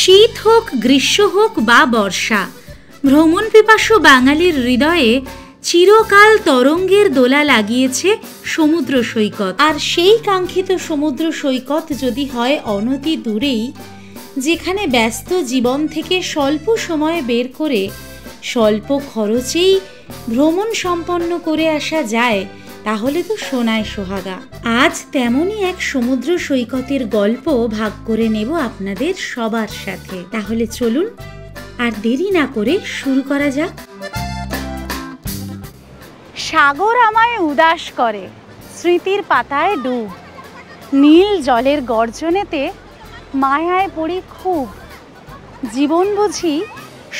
শীত হোক, গ্রীষ্ম হোক বা বর্ষা, ভ্রমণ পিপাসু বাঙালির হৃদয়ে চিরকাল তরঙ্গের দোলা লাগিয়েছে সমুদ্র সৈকত। আর সেই কাঙ্ক্ষিত সমুদ্র সৈকত যদি হয় অনতি দূরেই, যেখানে ব্যস্ত জীবন থেকে স্বল্প সময় বের করে স্বল্প খরচেই ভ্রমণ সম্পন্ন করে আসা যায়, তাহলে তো সোনায় সোহাগা। আজ তেমনই এক সমুদ্র সৈকতের গল্প ভাগ করে নেব আপনাদের সবার সাথে। তাহলে চলুন আর দেরি না করে শুরু করা যাক। সাগর আমায় উদাস করে, স্মৃতির পাতায় ডুব, নীল জলের গর্জনেতে মায়ায় পড়ি খুব। জীবন বুঝি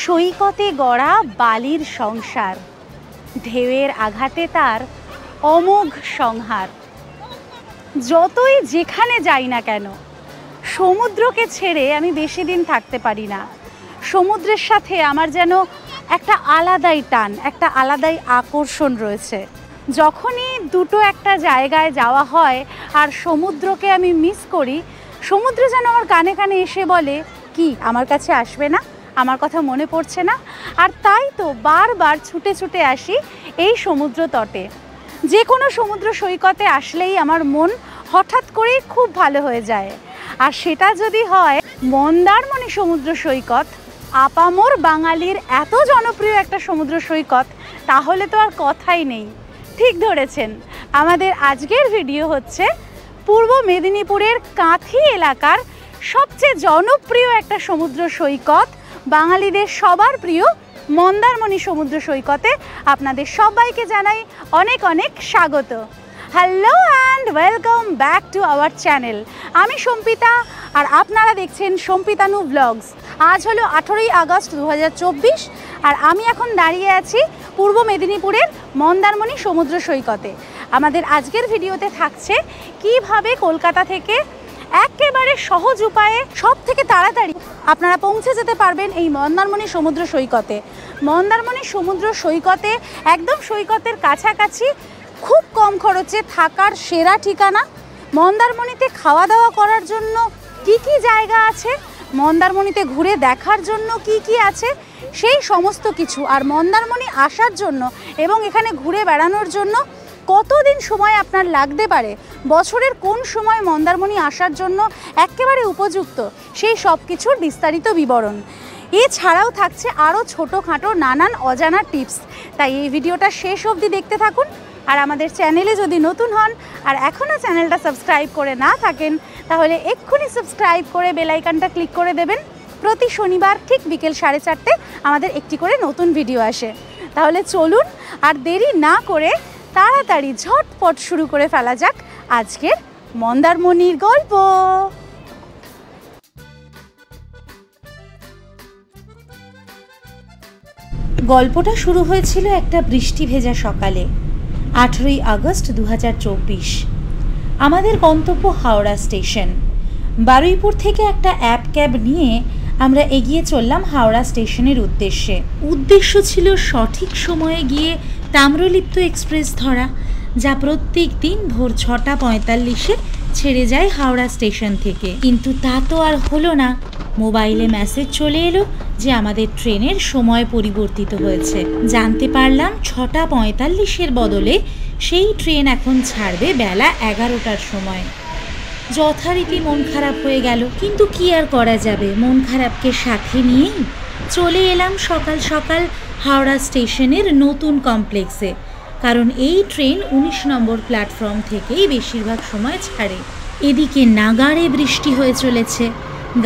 সৈকতে গড়া বালির সংসার, ঢেউয়ের আঘাতে তার অমোঘ সংহার। যতই যেখানে যাই না কেন, সমুদ্রকে ছেড়ে আমি বেশি দিন থাকতে পারি না। সমুদ্রের সাথে আমার যেন একটা আলাদাই টান, একটা আলাদাই আকর্ষণ রয়েছে। যখনই দুটো একটা জায়গায় যাওয়া হয় আর সমুদ্রকে আমি মিস করি, সমুদ্র যেন আমার কানে কানে এসে বলে, কি আমার কাছে আসবে না, আমার কথা মনে পড়ছে না? আর তাই তো বারবার ছুটে ছুটে আসি এই সমুদ্র তটে। যে কোনো সমুদ্র সৈকতে আসলেই আমার মন হঠাৎ করেই খুব ভালো হয়ে যায়। আর সেটা যদি হয় মন্দারমণি সমুদ্র সৈকত, আপামর বাঙালির এত জনপ্রিয় একটা সমুদ্র সৈকত, তাহলে তো আর কথাই নেই। ঠিক ধরেছেন, আমাদের আজকের ভিডিও হচ্ছে পূর্ব মেদিনীপুরের কাঁথি এলাকার সবচেয়ে জনপ্রিয় একটা সমুদ্র সৈকত, বাঙালিদের সবার প্রিয় মন্দারমণি সমুদ্র সৈকতে আপনাদের সবাইকে জানাই অনেক অনেক স্বাগত। Hello and welcome back to our channel. আমি সম্পিতা আর আপনারা দেখছেন সম্পিতানু ব্লগস। আজ হলো 18ই আগস্ট 2024 আর আমি এখন দাঁড়িয়ে আছি পূর্ব মেদিনীপুরের মন্দারমণি সমুদ্র সৈকতে। আমাদের আজকের ভিডিওতে থাকছে কিভাবে কলকাতা থেকে একেবারে সহজ উপায়ে সব থেকে তাড়াতাড়ি আপনারা পৌঁছে যেতে পারবেন এই মন্দারমণি সমুদ্র সৈকতে। মন্দারমণি সমুদ্র সৈকতে একদম সৈকতের কাছাকাছি খুব কম খরচে থাকার সেরা ঠিকানা। মন্দারমণিতে খাওয়া দাওয়া করার জন্য কি কি জায়গা আছে, মন্দারমণিতে ঘুরে দেখার জন্য কি কি আছে, সেই সমস্ত কিছু। আর মন্দারমণি আসার জন্য এবং এখানে ঘুরে বেড়ানোর জন্য কতদিন সময় আপনার লাগতে পারে, বছরের কোন সময় মন্দারমণি আসার জন্য একেবারে উপযুক্ত, সেই সব কিছুর বিস্তারিত বিবরণ। এছাড়াও থাকছে আরও ছোটোখাটো নানান অজানা টিপস। তাই এই ভিডিওটা শেষ অবধি দেখতে থাকুন। আর আমাদের চ্যানেলে যদি নতুন হন আর এখনও চ্যানেলটা সাবস্ক্রাইব করে না থাকেন, তাহলে এক্ষুনি সাবস্ক্রাইব করে বেল আইকনটা ক্লিক করে দেবেন। প্রতি শনিবার ঠিক বিকেল 4:30 আমাদের একটি করে নতুন ভিডিও আসে। তাহলে চলুন আর দেরি না করে তাড়াতাড়ি ঝটপট শুরু করে ফেলা যাক আজকের মন্দারমণির গল্প। গল্পটা শুরু হয়েছিল একটা বৃষ্টি ভেজা সকালে, 18ই আগস্ট 2024। আমাদের গন্তব্য হাওড়া স্টেশন। বারুইপুর থেকে একটা অ্যাপ ক্যাব নিয়ে আমরা এগিয়ে চললাম হাওড়া স্টেশনের উদ্দেশ্যে। উদ্দেশ্য ছিল সঠিক সময়ে গিয়ে তাম্রলিপ্ত এক্সপ্রেস ধরা, যা প্রত্যেক দিন ভোর 6:45-এ ছেড়ে যায় হাওড়া স্টেশন থেকে। কিন্তু তা তো আর হলো না। মোবাইলে মেসেজ চলে এলো যে আমাদের ট্রেনের সময় পরিবর্তিত হয়েছে। জানতে পারলাম 6:45-এর বদলে সেই ট্রেন এখন ছাড়বে বেলা 11টার সময়। যথারীতি মন খারাপ হয়ে গেল, কিন্তু কি আর করা যাবে, মন খারাপকে সাথে নিয়েই চলে এলাম সকাল সকাল হাওড়া স্টেশনের নতুন কমপ্লেক্সে। কারণ এই ট্রেন 19 নম্বর প্ল্যাটফর্ম থেকেই বেশিরভাগ সময় ছাড়ে। এদিকে নাগাড়ে বৃষ্টি হয়ে চলেছে।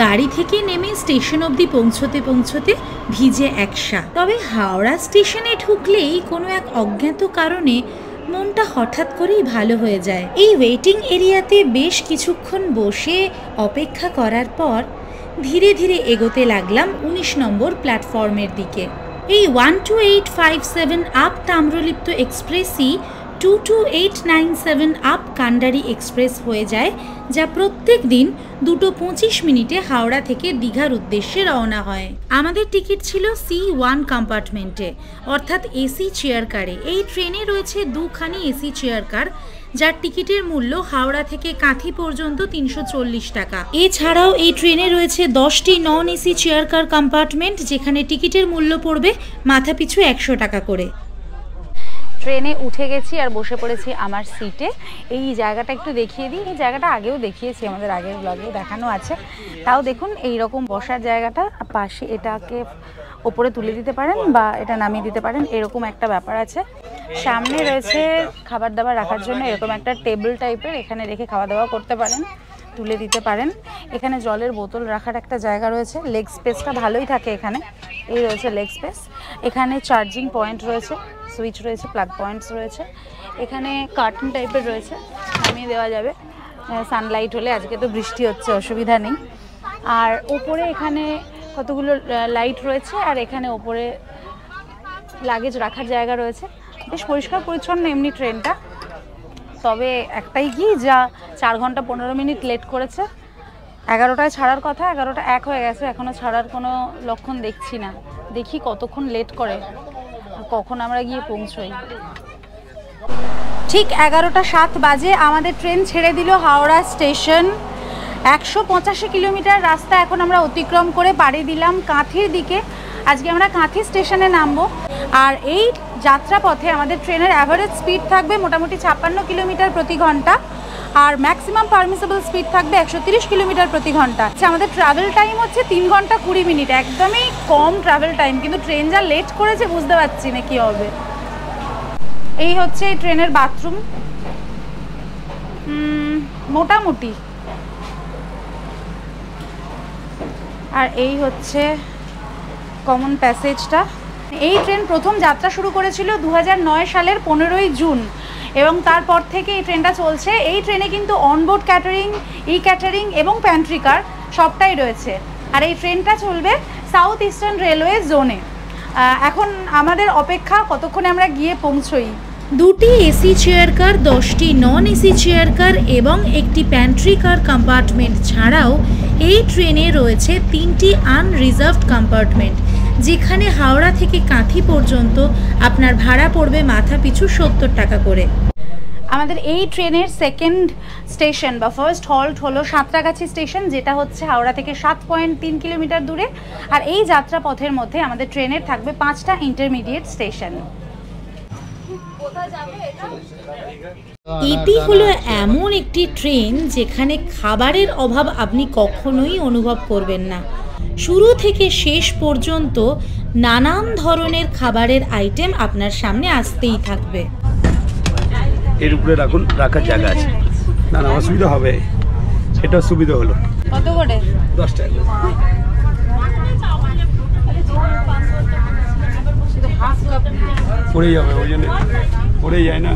গাড়ি থেকে নেমে স্টেশন অবধি পৌঁছতে পৌঁছতে ভিজে একসা। তবে হাওড়া স্টেশনে ঢুকলেই কোনো এক অজ্ঞাত কারণে মনটা হঠাৎ করেই ভালো হয়ে যায়। এই ওয়েটিং এরিয়াতে বেশ কিছুক্ষণ বসে অপেক্ষা করার পর ধীরে ধীরে এগোতে লাগলাম 19 নম্বর প্ল্যাটফর্মের দিকে। এই 12857 আপ তাম্রলিপ্ত এক্সপ্রেসই 22897 আপ কান্ডারি এক্সপ্রেস হয়ে যায়, যা প্রত্যেক দিন 2:25 হাওড়া থেকে দীঘার উদ্দেশ্যে রওনা হয়। আমাদের টিকিট ছিল C1 কম্পার্টমেন্টে, অর্থাৎ এসি চেয়ার কারে। এই ট্রেনে রয়েছে দুখানি এসি চেয়ার কার, যার টিকিটের মূল্য হাওড়া থেকে কাঁথি পর্যন্ত 340 টাকা। এছাড়াও এই ট্রেনে রয়েছে 10টি non AC chair car compartment, যেখানে টিকিটের মূল্য পড়বে মাথাপিছু 100 টাকা করে। ট্রেনে উঠে গেছি আর বসে পড়েছি আমার সিটে। এই জায়গাটা একটু দেখিয়ে দিই। এই জায়গাটা আগেও দেখিয়েছি, আমাদের আগের ব্লগে দেখানো আছে। তাও দেখুন, এই রকম বসার জায়গাটা, পাশে এটাকে ওপরে তুলে দিতে পারেন বা এটা নামিয়ে দিতে পারেন, এরকম একটা ব্যাপার আছে। সামনে রয়েছে খাবার দাবার রাখার জন্য এরকম একটা টেবিল টাইপের, এখানে রেখে খাওয়া দাওয়া করতে পারেন, তুলে দিতে পারেন। এখানে জলের বোতল রাখার একটা জায়গা রয়েছে। লেগ স্পেসটা ভালোই থাকে এখানে। এই রয়েছে লেগ স্পেস। এখানে চার্জিং পয়েন্ট রয়েছে, সুইচ রয়েছে, প্লাগ পয়েন্টস রয়েছে। এখানে কার্টন টাইপের রয়েছে, নামিয়ে দেওয়া যাবে সানলাইট হলে। আজকে তো বৃষ্টি হচ্ছে, অসুবিধা নেই। আর ওপরে এখানে কতগুলো লাইট রয়েছে, আর এখানে ওপরে লাগেজ রাখার জায়গা রয়েছে। বেশ পরিষ্কার পরিচ্ছন্ন এমনি ট্রেনটা। তবে একটাই কি, যা 4 ঘন্টা 15 মিনিট লেট করেছে। 11টায় ছাড়ার কথা, 11টা 1 হয়ে গেছে, এখনও ছাড়ার কোনো লক্ষণ দেখছি না। দেখি কতক্ষণ লেট করে আর কখন আমরা গিয়ে পৌঁছই। ঠিক 11টা 7 বাজে আমাদের ট্রেন ছেড়ে দিল হাওড়া স্টেশন। 185 কিলোমিটার রাস্তা এখন আমরা অতিক্রম করে পাড়ি দিলাম কাঁথির দিকে। আজকে আমরা কাঁথি স্টেশনে নামবো। আর এই যাত্রাপথে আমাদের ট্রেনের অ্যাভারেজ স্পিড থাকবে মোটামুটি 56 কিলোমিটার প্রতি ঘন্টা, আর ম্যাক্সিমাম পারমিসেবল স্পিড থাকবে 130 কিলোমিটার প্রতি ঘন্টা। আচ্ছা, আমাদের ট্রাভেল টাইম হচ্ছে 3 ঘন্টা 20 মিনিট, একদমই কম ট্রাভেল টাইম। কিন্তু ট্রেন যা লেট করেছে বুঝতে পারছি না কী হবে। এই হচ্ছে এই ট্রেনের বাথরুম, মোটামুটি। আর এই হচ্ছে কমন প্যাসেজটা। এই ট্রেন প্রথম যাত্রা শুরু করেছিল 2009 সালের 15ই জুন, এবং তারপর থেকে এই ট্রেনটা চলছে। এই ট্রেনে কিন্তু অনবোর্ড ক্যাটারিং, ই ক্যাটারিং এবং প্যান্ট্রি কার সবটাই রয়েছে। আর এই ট্রেনটা চলবে সাউথ ইস্টার্ন রেলওয়ে জোনে। এখন আমাদের অপেক্ষা কতক্ষণে আমরা গিয়ে পৌঁছই। 2টি এসি চেয়ার কার, 10টি নন এসি চেয়ার কার এবং একটি প্যান্ট্রি কার কম্পার্টমেন্ট ছাড়াও এই ট্রেনে রয়েছে 3টি আনরিজার্ভড কম্পার্টমেন্ট, যেখানে হাওড়া থেকে কাঁথি পর্যন্ত আপনার ভাড়া পড়বে মাথাপিছু 70 টাকা করে। আমাদের এই ট্রেনের সেকেন্ড স্টেশন বা ফার্স্ট হল্ট হলো সাঁতরাগাছি স্টেশন, যেটা হচ্ছে হাওড়া থেকে 7.3 কিলোমিটার দূরে। আর এই যাত্রাপথের মধ্যে আমাদের ট্রেনের থাকবে 5টা ইন্টারমিডিয়েট স্টেশন। এটি হলো এমন একটি ট্রেন যেখানে খাবারের অভাব আপনি কখনোই অনুভব করবেন না। শুরু থেকে শেষ পর্যন্ত নানান ধরনের খাবারের আইটেম আপনার সামনে আসতেই থাকবে। এর উপরে রাখার জায়গা আছে, না না অসুবিধা হবে, এটা সুবিধা হলো। কত করে? 10 টাকা। পড়ে যাবে, ওই জন্য পড়ে যায় না।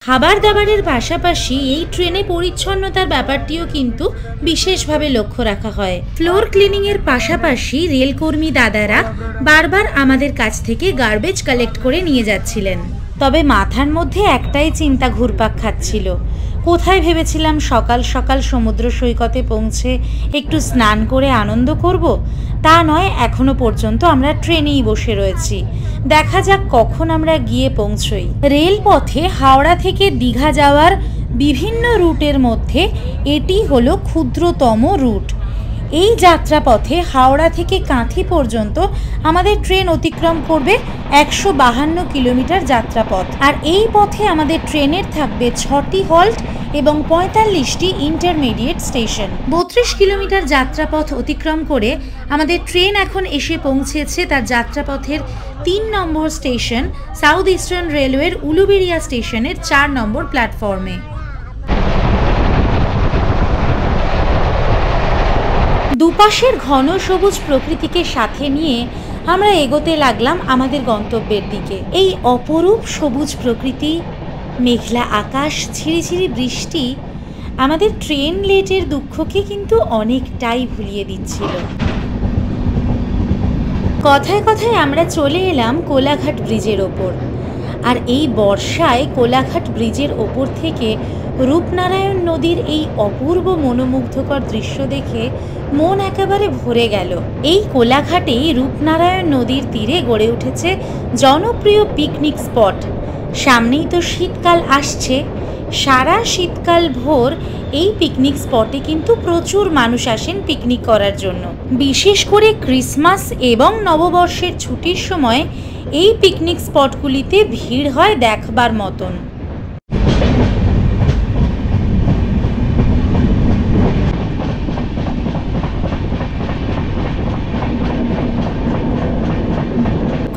খাবার দাবারের পাশাপাশি এই ট্রেনে পরিচ্ছন্নতার ব্যাপারটিও কিন্তু বিশেষভাবে লক্ষ্য রাখা হয়। ফ্লোর ক্লিনিং এর পাশাপাশি রেলকর্মী দাদারা বারবার আমাদের কাছ থেকে গার্বেজ কালেক্ট করে নিয়ে যাচ্ছিলেন। তবে মাথার মধ্যে একটাই চিন্তা ঘুরপাক খাচ্ছিল, কোথায় ভেবেছিলাম সকাল সকাল সমুদ্র সৈকতে পৌঁছে একটু স্নান করে আনন্দ করব, তা নয়, এখনো পর্যন্ত আমরা ট্রেনেই বসে রয়েছি। দেখা যাক কখন আমরা গিয়ে পৌঁছই। রেলপথে হাওড়া থেকে দীঘা যাওয়ার বিভিন্ন রুটের মধ্যে এটি হলো ক্ষুদ্রতম রুট। এই যাত্রাপথে হাওড়া থেকে কাঁথি পর্যন্ত আমাদের ট্রেন অতিক্রম করবে 152 কিলোমিটার যাত্রাপথ। আর এই পথে আমাদের ট্রেনের থাকবে 6টি হল্ট এবং 45টি ইন্টারমিডিয়েট স্টেশন। 32 কিলোমিটার যাত্রাপথ অতিক্রম করে আমাদের ট্রেন এখন এসে পৌঁছেছে তার যাত্রাপথের 3 নম্বর স্টেশন সাউথ ইস্টার্ন রেলওয়ের উলুবেড়িয়া স্টেশনের 4 নম্বর প্ল্যাটফর্মে। দুপাশের ঘন সবুজ প্রকৃতিকে সাথে নিয়ে আমরা এগোতে লাগলাম আমাদের গন্তব্যের দিকে। এই অপরূপ সবুজ প্রকৃতি, মেঘলা আকাশ, ঝিরিঝিরি বৃষ্টি আমাদের ট্রেন লেটের দুঃখকে কিন্তু অনেকটাই ভুলিয়ে দিচ্ছিল। কথায় কথায় আমরা চলে এলাম কোলাঘাট ব্রিজের ওপর। আর এই বর্ষায় কোলাঘাট ব্রিজের ওপর থেকে রূপনারায়ণ নদীর এই অপূর্ব মনোমুগ্ধকর দৃশ্য দেখে মন একেবারে ভরে গেল। এই কোলাঘাটেই রূপনারায়ণ নদীর তীরে গড়ে উঠেছে জনপ্রিয় পিকনিক স্পট। সামনেই তো শীতকাল আসছে, সারা শীতকাল ভোর এই পিকনিক স্পটে কিন্তু প্রচুর মানুষ আসেন পিকনিক করার জন্য। বিশেষ করে ক্রিসমাস এবং নববর্ষের ছুটির সময় এই পিকনিক স্পটগুলিতে ভিড় হয় দেখবার মতন।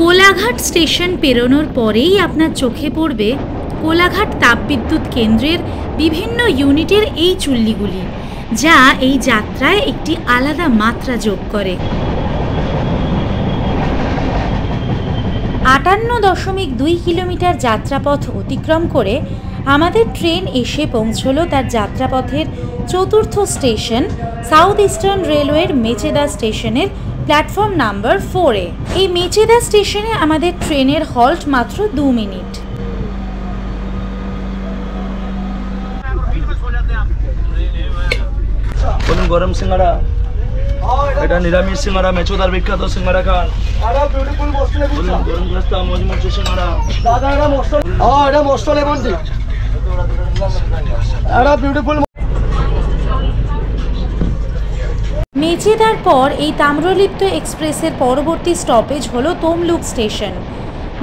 কোলাঘাট স্টেশন পেরোনোর পরেই আপনার চোখে পড়বে কোলাঘাট তাপবিদ্যুৎ কেন্দ্রের বিভিন্ন ইউনিটের এই চুল্লিগুলি, যা এই যাত্রায় একটি আলাদা মাত্রা যোগ করে। 58.2 কিলোমিটার যাত্রাপথ অতিক্রম করে আমাদের ট্রেন এসে পৌঁছলো তার যাত্রাপথের চতুর্থ স্টেশন সাউথ ইস্টার্ন রেলওয়ের মেচেদা স্টেশনের প্ল্যাটফর্ম নাম্বার 4-এ। এই মেচেদা স্টেশনে আমাদের ট্রেনের হল্ট মাত্র 2 মিনিট। বলুন গরম সিঙ্গাড়া, এটা নিরামিষ সিঙ্গাড়া, মেচোদার বিখ্যাত সিঙ্গাড়া খান। বলুন গরম গ্লাসটা মজমুচি সিঙ্গাড়া। দাদা এটা মস্ত, এটা মস্ত লেমন টি, এটা বিউটিফুল। মেচেদার পর এই তাম্রলিপ্ত এক্সপ্রেসের পরবর্তী স্টপেজ হলো তমলুক স্টেশন।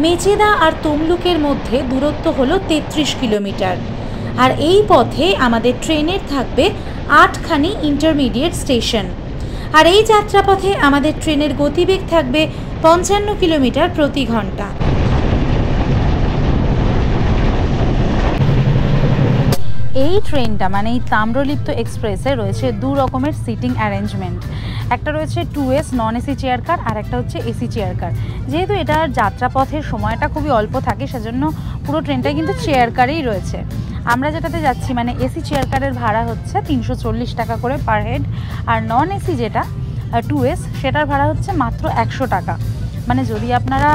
মেচেদা আর তমলুকের মধ্যে দূরত্ব হলো 33 কিলোমিটার। আর এই পথে আমাদের ট্রেনের থাকবে 8খানি ইন্টারমিডিয়েট স্টেশন। আর এই যাত্রাপথে আমাদের ট্রেনের গতিবেগ থাকবে 55 কিলোমিটার প্রতি ঘন্টা। এই ট্রেনটা মানে এই তাম্রলিপ্ত এক্সপ্রেসে রয়েছে 2 রকমের সিটিং অ্যারেঞ্জমেন্ট। একটা রয়েছে 2S non AC chair car, আর একটা হচ্ছে এসি চেয়ার কার। যেহেতু এটার যাত্রাপথের সময়টা খুবই অল্প থাকে, সেজন্য পুরো ট্রেনটাই কিন্তু চেয়ার কারেই রয়েছে। আমরা যেটাতে যাচ্ছি মানে এসি চেয়ার কারের ভাড়া হচ্ছে 340 টাকা করে পার হেড, আর নন এসি যেটা 2S সেটার ভাড়া হচ্ছে মাত্র 100 টাকা। মানে যদি আপনারা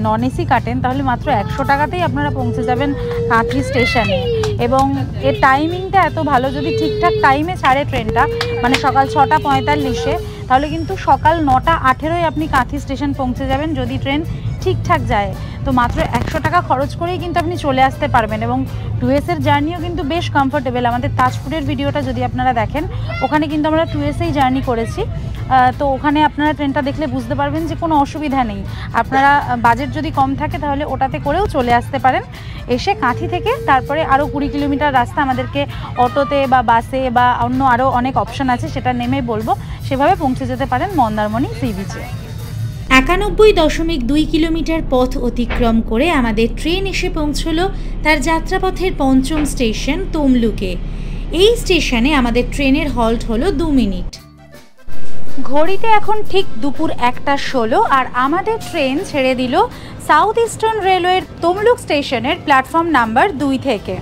নন এসি কাটেন তাহলে মাত্র 100 টাকাতেই আপনারা পৌঁছে যাবেন কাঁথি স্টেশনে। এবং এর টাইমিংটা এত ভালো, যদি ঠিকঠাক টাইমে ছাড়ে ট্রেনটা মানে সকাল 6টা 45-এ, তাহলে কিন্তু সকাল 9টা 18-য় আপনি কাঁথি স্টেশন পৌঁছে যাবেন যদি ট্রেন ঠিকঠাক যায়। তো মাত্র 100 টাকা খরচ করেই কিন্তু আপনি চলে আসতে পারবেন। এবং 2Sের জার্নিও কিন্তু বেশ কমফোর্টেবল। আমাদের তাজপুরের ভিডিওটা যদি আপনারা দেখেন, ওখানে কিন্তু আমরা 2Sেই জার্নি করেছি। তো ওখানে আপনারা ট্রেনটা দেখলে বুঝতে পারবেন যে কোনো অসুবিধা নেই। আপনারা বাজেট যদি কম থাকে তাহলে ওটাতে করেও চলে আসতে পারেন। এসে কাঁথি থেকে তারপরে আরও 20 কিলোমিটার রাস্তা আমাদেরকে অটোতে বা বাসে বা অন্য আরও অনেক অপশান আছে, সেটা নেমেই বলবো, সেভাবে পৌঁছে যেতে পারেন মন্দারমণি সি বিচে। 91.2 কিলোমিটার পথ অতিক্রম করে আমাদের ট্রেন এসে পৌঁছলো তার যাত্রাপথের 5ম স্টেশন তমলুকে। এই স্টেশনে আমাদের ট্রেনের হল্ট হলো 2 মিনিট। ঘড়িতে এখন ঠিক দুপুর 1:16 আর আমাদের ট্রেন ছেড়ে দিল সাউথ ইস্টার্ন রেলওয়ের তমলুক স্টেশনের প্ল্যাটফর্ম নাম্বার 2 থেকে।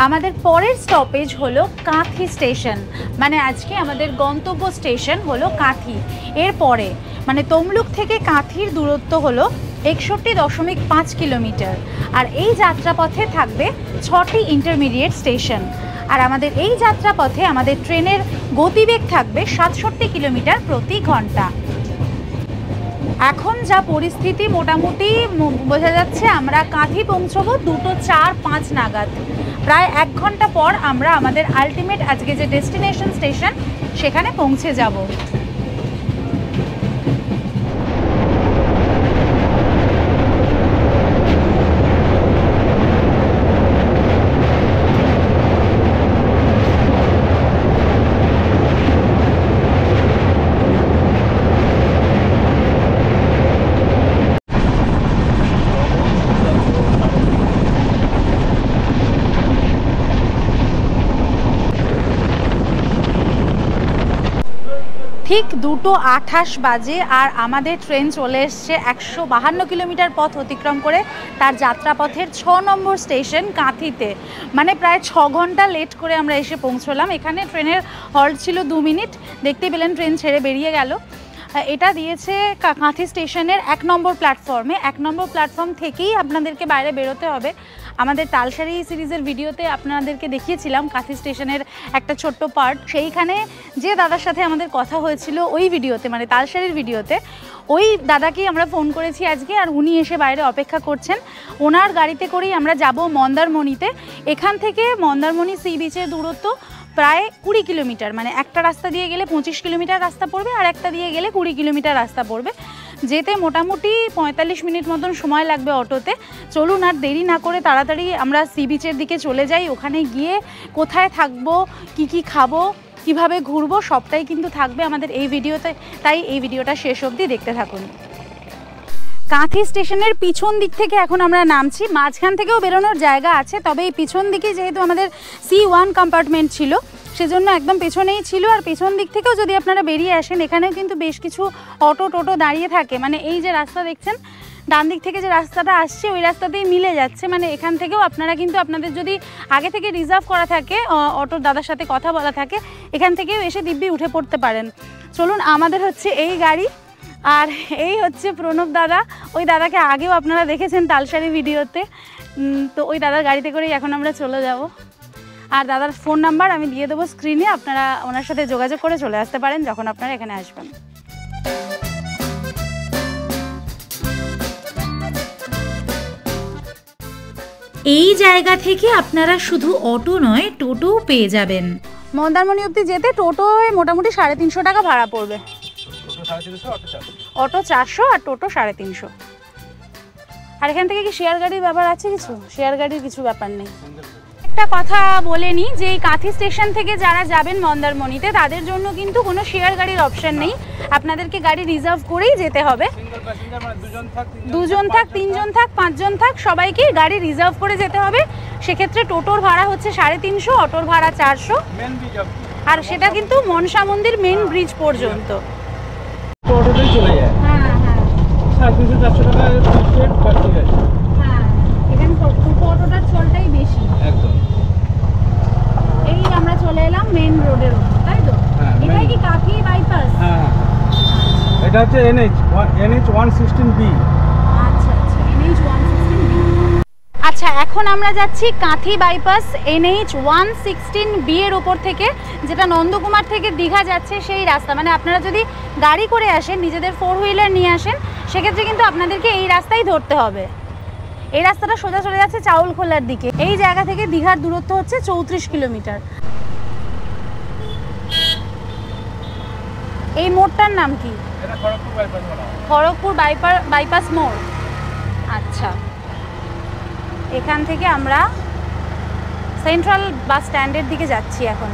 আমাদের পরের স্টপেজ হলো কাঁথি স্টেশন। মানে আজকে আমাদের গন্তব্য স্টেশন হলো কাঁথি। এরপরে মানে তমলুক থেকে কাঁথির দূরত্ব হলো 61.5 কিলোমিটার। আর এই যাত্রাপথে থাকবে 6টি ইন্টারমিডিয়েট স্টেশন। আর আমাদের এই যাত্রাপথে আমাদের ট্রেনের গতিবেগ থাকবে 67 কিলোমিটার প্রতি ঘন্টা। এখন যা পরিস্থিতি মোটামুটি বোঝা যাচ্ছে আমরা কাঁথি পৌঁছবো 2:04-5 নাগাদ। প্রায় 1 ঘন্টা পর আমরা আমাদের আলটিমেট আজকে যে ডেস্টিনেশন স্টেশন সেখানে পৌঁছে যাব। ঠিক 2:28 বাজে আর আমাদের ট্রেন চলে এসছে 152 কিলোমিটার পথ অতিক্রম করে তার যাত্রাপথের 6 নম্বর স্টেশন কাঁথিতে। মানে প্রায় 6 ঘন্টা লেট করে আমরা এসে পৌঁছলাম। এখানে ট্রেনের হল্ট ছিল 2 মিনিট। দেখতেই পেলেন ট্রেন ছেড়ে বেরিয়ে গেল। এটা দিয়েছে কাঁথি স্টেশনের 1 নম্বর প্ল্যাটফর্মে। 1 নম্বর প্ল্যাটফর্ম থেকেই আপনাদেরকে বাইরে বেরোতে হবে। আমাদের তালসারি সিরিজের ভিডিওতে আপনাদেরকে দেখিয়েছিলাম কাঁথি স্টেশনের একটা ছোট্ট পার্ট। সেইখানে যে দাদার সাথে আমাদের কথা হয়েছিল ওই ভিডিওতে, মানে তালসারির ভিডিওতে, ওই দাদাকেই আমরা ফোন করেছি আজকে, আর উনি এসে বাইরে অপেক্ষা করছেন। ওনার গাড়িতে করেই আমরা যাব মন্দারমণিতে। এখান থেকে মন্দারমণি সি বিচের দূরত্ব প্রায় 20 কিলোমিটার, মানে একটা রাস্তা দিয়ে গেলে 25 কিলোমিটার রাস্তা পড়বে, আর একটা দিয়ে গেলে 20 কিলোমিটার রাস্তা পড়বে। যেতে মোটামুটি 45 মিনিট মতন সময় লাগবে অটোতে। চলুন আর দেরি না করে তাড়াতাড়ি আমরা সি বিচের দিকে চলে যাই। ওখানে গিয়ে কোথায় থাকবো, কি খাবো, কিভাবে ঘুরবো, সবটাই কিন্তু থাকবে আমাদের এই ভিডিওতে, তাই এই ভিডিওটা শেষ অবধি দেখতে থাকুন। কাঁথি স্টেশনের পিছন দিক থেকে এখন আমরা নামছি। মাঝখান থেকেও বেরোনোর জায়গা আছে, তবে এই পিছন দিকে যেহেতু আমাদের C1 কম্পার্টমেন্ট ছিল সেজন্য একদম পেছনেই ছিল। আর পেছন দিক থেকেও যদি আপনারা বেরিয়ে আসেন, এখানেও কিন্তু বেশ কিছু অটো টোটো দাঁড়িয়ে থাকে। মানে এই যে রাস্তা দেখছেন ডান দিক থেকে যে রাস্তাটা আসছে ওই রাস্তাতেই মিলে যাচ্ছে। মানে এখান থেকেও আপনারা কিন্তু আপনাদের যদি আগে থেকে রিজার্ভ করা থাকে, অটোর দাদার সাথে কথা বলা থাকে, এখান থেকেও এসে দিব্যি উঠে পড়তে পারেন। চলুন, আমাদের হচ্ছে এই গাড়ি, আর এই হচ্ছে প্রণব দাদা। ওই দাদাকে আগেও আপনারা দেখেছেন তালসারি ভিডিওতে। তো ওই দাদার গাড়িতে করেই এখন আমরা চলে যাব। আর দাদার ফোন নাম্বার আমি দিয়ে দেবো স্ক্রিনে, আপনারা ওনার সাথে যোগাযোগ করে চলে আসতে পারেন যখন আপনারা এখানে আসবেন। এই জায়গা থেকে আপনারা শুধু অটো নয়, টোটোও পেয়ে যাবেন। মন্দারমণি অবধি যেতে টোটোয় মোটামুটি 350 টাকা ভাড়া পড়বে। অটো 400 আর টোটো 350। আর এখান থেকে কি শেয়ার গাড়ির ব্যাপার আছে? কিছু শেয়ার গাড়ির কিছু ব্যাপার নেই। একটা কথা বলে নিই যে এই কাঁথি স্টেশন থেকে যারা যাবেন মন্দারমণিতে তাদের জন্য কিন্তু কোনো শেয়ার গাড়ির অপশন নেই। আপনাদেরকে গাড়ি রিজার্ভ করেই যেতে হবে। 2 জন থাক, 3 জন থাক, 5 জন থাক, সবাইকে গাড়ি রিজার্ভ করে যেতে হবে। সেক্ষেত্রে টোটোর ভাড়া হচ্ছে 350, অটোর ভাড়া 400, আর সেটা কিন্তু মনসা মন্দির মেন ব্রিজ পর্যন্ত। অটোতেই চলে যায়। হ্যাঁ হ্যাঁ 350-400 টাকা টিকিট বাড়তে গেছে। হ্যাঁ, এখানে টোটো অটোটার চলটাই বেশি। একদম। এই আমরা চলে এলাম মেন রোডের উপর, তাই তো? হ্যাঁ, এটাই কি কাঁথি বাইপাস? হ্যাঁ, এটা হচ্ছে NH 116B। আচ্ছা আচ্ছা, NH 116B। আচ্ছা, এখন আমরা যাচ্ছি কাঁথি বাইপাস NH 116B এর উপর থেকে, যেটা নন্দকুমার থেকে দীঘা যাচ্ছে সেই রাস্তা। মানে আপনারা যদি গাড়ি করে আসেন, নিজেদের 4 হুইলার নিয়ে আসেন, সেক্ষেত্রে কিন্তু আপনাদেরকে এই রাস্তাই ধরতে হবে। এই রাস্তাটা সোজা চলে যাচ্ছে চাউলখোলার দিকে। এই জায়গা থেকে দীঘার দূরত্ব হচ্ছে 34 কিলোমিটার। এই মোড়টার নাম কি? এটা খড়গপুর বাইপাস বলা হয়। খড়গপুর বাইপাস মোড়। আচ্ছা, এখান থেকে আমরা সেন্ট্রাল বাস স্ট্যান্ডের দিকে যাচ্ছি এখন।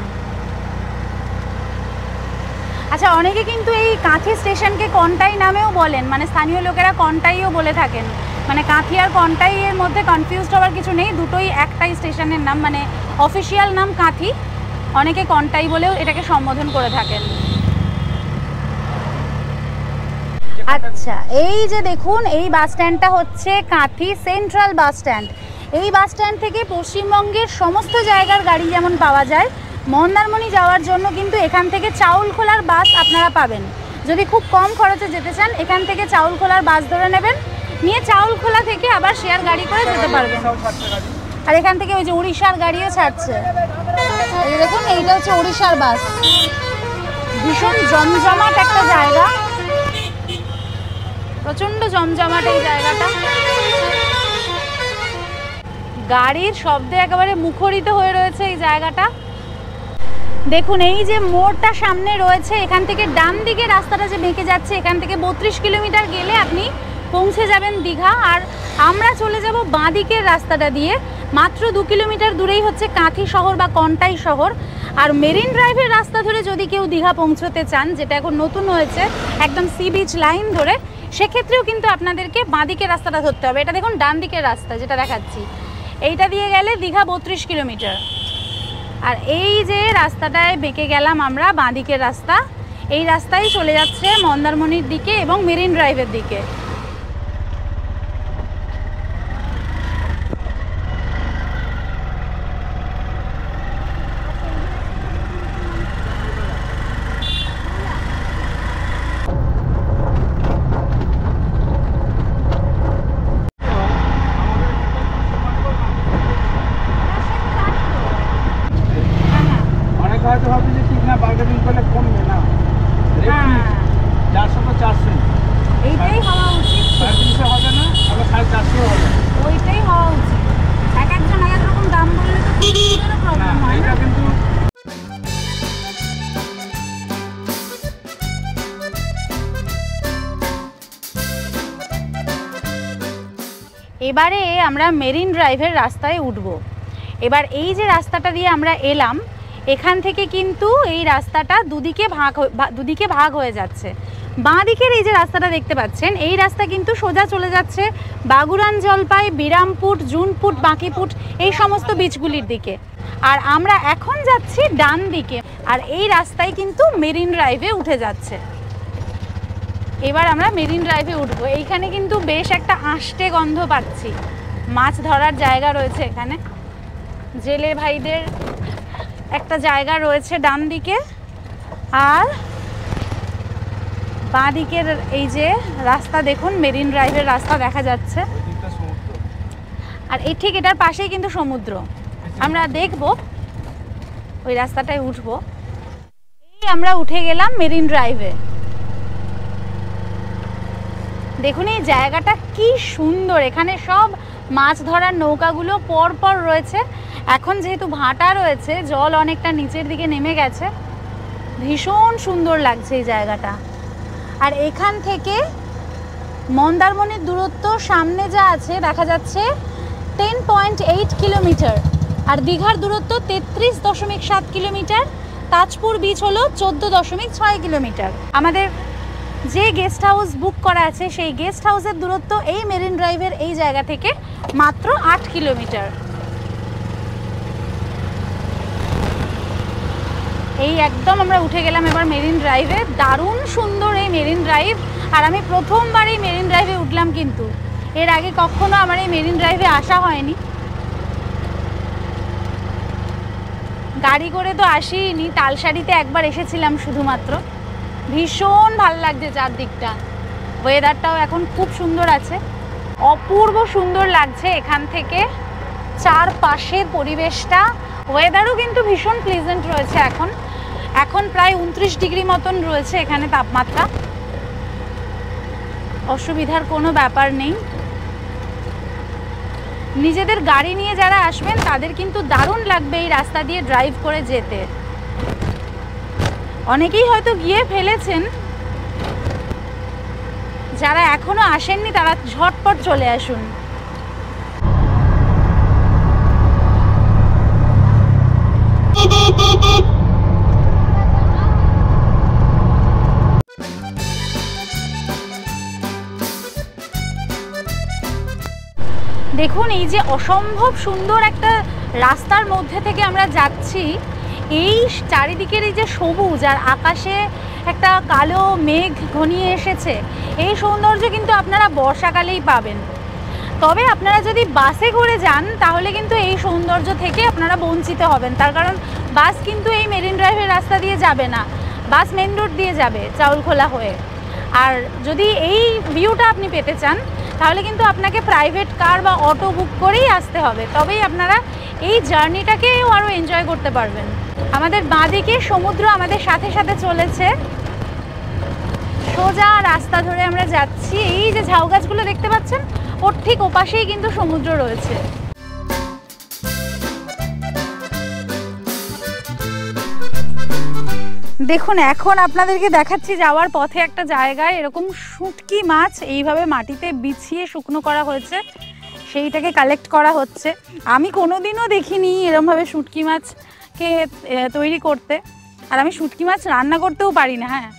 আচ্ছা, অনেকে কিন্তু এই কাঁথি স্টেশনকে কন্টাই নামেও বলেন, মানে স্থানীয় লোকেরা কন্টাইও বলে থাকেন। মানে কাঁথি আর কন্টাই এর মধ্যে কনফিউজড হওয়ার কিছু নেই, দুটোই একটাই স্টেশনের নাম। মানে অফিসিয়াল নাম কাঁথি, অনেকে কন্টাই বলেও এটাকে সম্বোধন করে থাকেন। আচ্ছা, এই যে দেখুন, এই বাস স্ট্যান্ডটা হচ্ছে কাঁথি সেন্ট্রাল বাস স্ট্যান্ড। এই বাস স্ট্যান্ড থেকে পশ্চিমবঙ্গের সমস্ত জায়গার গাড়ি যেমন পাওয়া যায়, মন্দারমণি যাওয়ার জন্য কিন্তু এখান থেকে চাউলখোলার বাস আপনারা পাবেন। যদি খুব কম খরচে যেতে চান, এখান থেকে চাউলখোলার বাস ধরে নেবেন, নিয়ে চাউলখোলা থেকে আবার শেয়ার গাড়ি করে যেতে পারবেন। আর এখান থেকে ওই যে উড়িষ্যার গাড়িও ছাড়ছে। এই দেখুন, এইটা হচ্ছে উড়িষ্যার বাস। ভীষণ জমজমাট একটা জায়গা, প্রচণ্ড জমজমাট এই জায়গাটা। গাড়ির শব্দে একেবারে মুখরিত হয়ে রয়েছে এই জায়গাটা। দেখুন, এই যে মোড়টা সামনে রয়েছে, এখান থেকে ডান দিকে রাস্তাটা যে বেঁকে যাচ্ছে, এখান থেকে 32 কিলোমিটার গেলে আপনি পৌঁছে যাবেন দীঘা। আর আমরা চলে যাব বাঁ দিকের রাস্তাটা দিয়ে। মাত্র 2 কিলোমিটার দূরেই হচ্ছে কাঁথি শহর বা কন্টাই শহর। আর মেরিন ড্রাইভের রাস্তা ধরে যদি কেউ দীঘা পৌঁছতে চান, যেটা এখন নতুন হয়েছে একদম সি বিচ লাইন ধরে, সেক্ষেত্রেও কিন্তু আপনাদেরকে বাঁ দিকের রাস্তাটা ধরতে হবে। এটা দেখুন ডান দিকের রাস্তা যেটা দেখাচ্ছি, এইটা দিয়ে গেলে দীঘা 32 কিলোমিটার। আর এই যে রাস্তাটায় বেঁকে গেলাম আমরা, বাঁ দিকের রাস্তা, এই রাস্তায় চলে যাচ্ছে মন্দারমণির দিকে এবং মেরিন ড্রাইভের দিকে। হয়তো ভাবছি যে ঠিক না, বার্গেনিং করলে কমবে না। 400 তো 400, এইটাই হওয়া উচিত, 350 হবে না, আবার 450 হবে। ওইটাই হওয়া উচিত। এক একজন এক এক রকম দাম বললে তো খুব প্রবলেম হয় না। এটা কিন্তু এবারে আমরা মেরিন ড্রাইভের রাস্তায় উঠব। এবার এই যে রাস্তাটা দিয়ে আমরা এলাম, এখান থেকে কিন্তু এই রাস্তাটা দুদিকে ভাগ হয়ে যাচ্ছে। বাঁ দিকের এই যে রাস্তাটা দেখতে পাচ্ছেন, এই রাস্তা কিন্তু সোজা চলে যাচ্ছে বাগুরান জলপাই, বিরামপুর, জুনপুট, বাঁকিপুট এই সমস্ত বিচগুলির দিকে। আর আমরা এখন যাচ্ছি ডান দিকে, আর এই রাস্তায় কিন্তু মেরিন ড্রাইভে উঠে যাচ্ছে। এবার আমরা মেরিন ড্রাইভে উঠবো। এইখানে কিন্তু বেশ একটা আষ্টে গন্ধ পাচ্ছি। মাছ ধরার জায়গা রয়েছে এখানে, জেলে ভাইদের একটা জায়গা রয়েছে ডান দিকে, আর বাঁ দিকের এই যে রাস্তা দেখুন, মেরিন ড্রাইভের রাস্তা দেখা যাচ্ছে। আর এই ঠিক এটার পাশেই কিন্তু সমুদ্র। আমরা দেখব, ওই রাস্তাটায় উঠবো। এই আমরা উঠে গেলাম মেরিন ড্রাইভে। দেখুন এই জায়গাটা কি সুন্দর, এখানে সব মাছ ধরার নৌকাগুলো পর পর রয়েছে। এখন যেহেতু ভাটা রয়েছে, জল অনেকটা নিচের দিকে নেমে গেছে, ভীষণ সুন্দর লাগছে এই জায়গাটা। আর এখান থেকে মন্দারমণির দূরত্ব সামনে যা আছে দেখা যাচ্ছে 10.8 কিলোমিটার, আর দীঘার দূরত্ব 33.7 কিলোমিটার, তাজপুর বিচ হলো 14.6 কিলোমিটার। আমাদের যে গেস্ট হাউস বুক করা আছে সেই গেস্ট হাউসের দূরত্ব এই মেরিন ড্রাইভের এই জায়গা থেকে মাত্র 8 কিলোমিটার। এই একদম আমরা উঠে গেলাম এবার মেরিন ড্রাইভে। দারুণ সুন্দর এই মেরিন ড্রাইভ, আর আমি প্রথমবার এই মেরিন ড্রাইভে উঠলাম, কিন্তু এর আগে কখনো আমার এই মেরিন ড্রাইভে আসা হয়নি। গাড়ি করে তো আসিনি, তালসারিতে একবার এসেছিলাম শুধুমাত্র। ভীষণ ভাল লাগছে চারদিকটা, ওয়েদারটাও এখন খুব সুন্দর আছে, অপূর্ব সুন্দর লাগছে এখান থেকে চারপাশের পরিবেশটা। ওয়েদারও কিন্তু ভীষণ প্লিজেন্ট রয়েছে। এখন প্রায় 29 ডিগ্রি মতন রয়েছে এখানে তাপমাত্রা, অসুবিধার কোনো ব্যাপার নেই। নিজেদের গাড়ি নিয়ে যারা আসবেন তাদের কিন্তু দারুণ লাগবে এই রাস্তা দিয়ে ড্রাইভ করে যেতে। অনেকেই হয়তো গিয়ে ফেলেছেন, যারা এখনো আসেননি তারা ঝটপট চলে আসুন। দেখুন এই যে অসম্ভব সুন্দর একটা রাস্তার মধ্যে থেকে আমরা যাচ্ছি, এই চারিদিকের এই যে সবুজ আর আকাশে একটা কালো মেঘ ঘনিয়ে এসেছে, এই সৌন্দর্য কিন্তু আপনারা বর্ষাকালেই পাবেন। তবে আপনারা যদি বাসে করে যান তাহলে কিন্তু এই সৌন্দর্য থেকে আপনারা বঞ্চিত হবেন, তার কারণ বাস কিন্তু এই মেরিন ড্রাইভের রাস্তা দিয়ে যাবে না, বাস মেন রোড দিয়ে যাবে চাউলখোলা হয়ে। আর যদি এই ভিউটা আপনি পেতে চান তাহলে কিন্তু আপনাকে প্রাইভেট কার বা অটো বুক করেই আসতে হবে, তবেই আপনারা এই জার্নিটাকেও আরও এনজয় করতে পারবেন। আমাদের বাঁদিকে সমুদ্র আমাদের সাথে সাথে চলেছে, সোজা রাস্তা ধরে আমরা যাচ্ছি। এই যে ঝাউ গাছগুলো দেখতে পাচ্ছেন, ওর ঠিক ওপাশেই কিন্তু সমুদ্র রয়েছে। দেখুন এখন আপনাদেরকে দেখাচ্ছি যাওয়ার পথে একটা জায়গায় এরকম শুটকি মাছ এইভাবে মাটিতে বিছিয়ে শুকনো করা হয়েছে, সেইটাকে কালেক্ট করা হচ্ছে। আমি কোনোদিনও দেখিনি এরকমভাবে শুটকি মাছকে তৈরি করতে, আর আমি শুটকি মাছ রান্না করতেও পারি না। হ্যাঁ,